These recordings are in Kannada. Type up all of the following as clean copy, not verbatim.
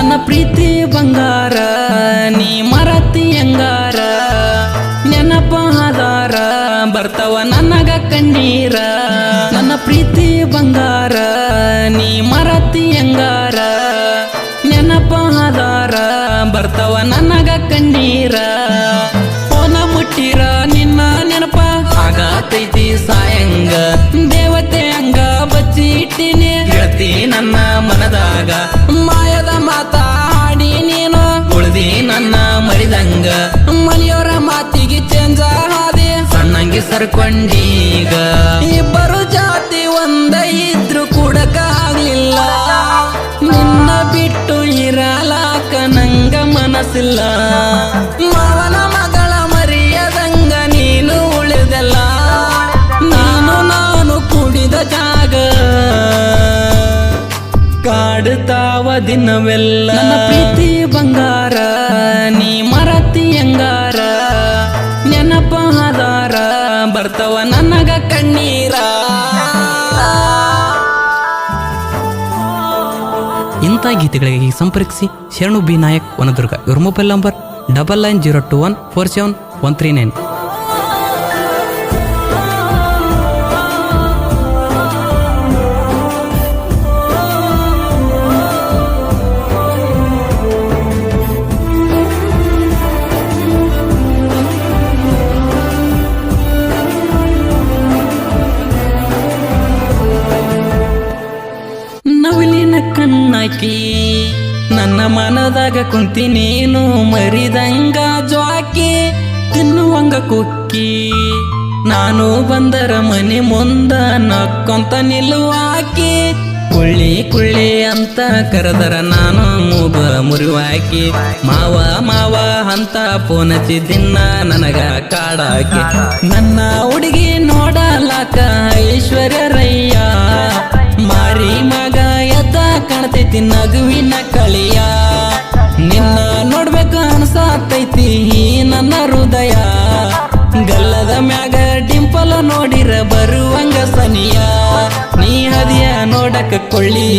ನನ್ನ ಪ್ರೀತಿ ಬಂಗಾರ ನೀ ಮರತಿ ಹೆಂಗಾರ ನೆನಪ ಆಧಾರ ಬರ್ತಾವ ನನಗ ಕಣ್ಣೀರ ನನ್ನ ಪ್ರೀತಿ ಬಂಗಾರ ನೀ ಮರತಿ ಹೆಂಗಾರ ನೆನಪ ಆಧಾರ ಬರ್ತಾವ ನನಗ ಕಣ್ಣೀರ ಫೋನ ಮುಟ್ಟಿರ ನಿನ್ನ ನೆನಪ ಆಗತೈತಿ ಸಾಯಂಗ ದೇವತೆ ಹಂಗ ಬಚ್ಚಿ ಇಟ್ಟಿನಿ ಗೆಳತಿ ನನ್ನ ಮನದಾಗ ಮಾಯದ ಮಾತಾಡಿ ನೀನು ಉಳ್ದಿ ನನ್ನ ಮರಿದಂಗ ಮನೆಯವರ ಮಾತಿಗೆ ಚೇಂಜ ಹಾದಿ ಸಣ್ಣಂಗೆ ಸರ್ಕೊಂಡೀಗ ಇಬ್ಬರು ಜಾತಿ ಒಂದ ಇದ್ರು ಕೂಡಕ್ಕಾಗ್ಲಿಲ್ಲ ನಿನ್ನ ಬಿಟ್ಟು ಇರಲಾಕ ನಂಗ ಮನಸ್ಸಿಲ್ಲ ಮಾವನ ಮಗಳ ಮರಿಯದಂಗ ನೀನು ಉಳಿದಲ್ಲ ನೀನು ನಾನು ಕುಡಿದ ಜಾಗ ಕಾಡುತ್ತಾವ ದಿನವೆಲ್ಲ ನನ್ನ ಪ್ರೀತಿ ಬಂಗಾರ ನೀ ಮರತಿ ಹೆಂಗಾರ ನೆನಪ ಆಧಾರ ಬರ್ತಾವ ನನಗ ಕಣ್ಣೀರ ಇಂಥ ಗೀತೆಗಳಿಗೆ ಸಂಪರ್ಕಿಸಿ ಶರಣು ಬಿ ನಾಯಕ್ ವನದುರ್ಗ ಇವ್ರ ಮೊಬೈಲ್ ನಂಬರ್ 9902147139. ನವಿಲಿನ ಕಣ್ಣಾಕಿ ನನ್ನ ಮನದಾಗ ಕುಂತಿ ನೀನು ಮರಿದಂಗ ಜ್ವಾಕಿ ತಿನ್ನುವಂಗ ಕುಕ್ಕಿ ನಾನು ಬಂದರ ಮನೆ ಮುಂದ ನಕ್ಕೊಂತ ನಿಲ್ಲುವಾಕಿ ಕುಳ್ಳಿ ಕುಳ್ಳಿ ಅಂತ ಕರೆದರ ನಾನು ಮೂಗ ಮುರಿವಾಕಿ ಮಾವ ಮಾವ ಅಂತ ಫೋನ್ ಹಚ್ಚಿದಿನ್ನ ನನಗ ಕಾಡಾಕಿ ನನ್ನ ಹುಡುಗಿ ನೋಡಲಾಕ ಐಶ್ವರ್ಯರಯ್ಯ ಮಾರಿ ಮಗ ಎದ್ದ ಕಾಣ್ತೈತಿ ನಗುವಿನ ಕಳಿಯ ನಿನ್ನ ನೋಡ್ಬೇಕು ಅನ್ಸಾತೈತಿ ನನ್ನ ಹೃದಯ ಗಲ್ಲದ ಮ್ಯಾಗ ಡಿಂಪಲ್ ನೋಡಿರ ಬರುವಂಗ ಸನಿಯ ನೀ ಹದಿಯ ನೋಡಕ ಕೊಳ್ಳಿ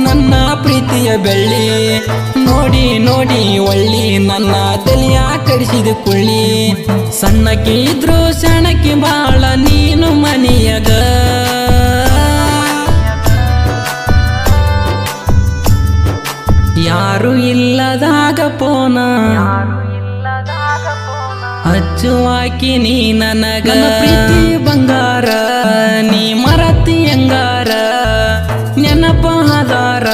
ನನ್ನ ಪ್ರೀತಿಯ ಬೆಳ್ಳಿ ನೋಡಿ ನೋಡಿ ಒಳ್ಳಿ ನನ್ನ ತಲೆಯ ಕಡಿಸಿದ ಕುಳ್ಳಿ ಸಣ್ಣಕ್ಕೆ ಇದ್ರು ಸಣ್ಣಕ್ಕೆ ಬಾಳ ನೀನು ಮನೆಯಗ ಯಾರು ಇಲ್ಲದಾಗ ಪೋನ ಹಚ್ಚುವಾಕಿ ನೀ ನನಗ ಪ್ರೀತಿ ಬಂಗಾರ ನೀ ಮರತಿ ಹೆಂಗಾರ ನೆನಪ ಆಧಾರ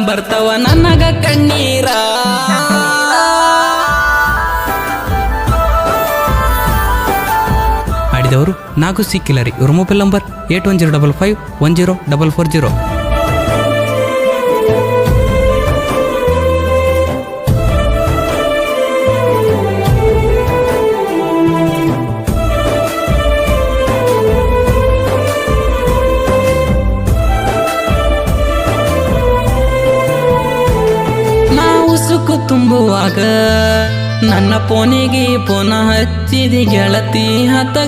ಬರ್ತಾವ ನನಗ ಕಣ್ಣೀರ ಹಾಡಿದವರು ನಾಗು ಸಿಕ್ಕಿಲ್ಲರಿ ಇವ್ರ ಮೊಬೈಲ್ ನಂಬರ್ 8105510440. ಸುಖ ತುಂಬುವಾಗ ನನ್ನ ಫೋನಿಗೆ ಪುನಃ ಹಚ್ಚಿದಿ ಗೆಳತಿ ಹತ್ತಗ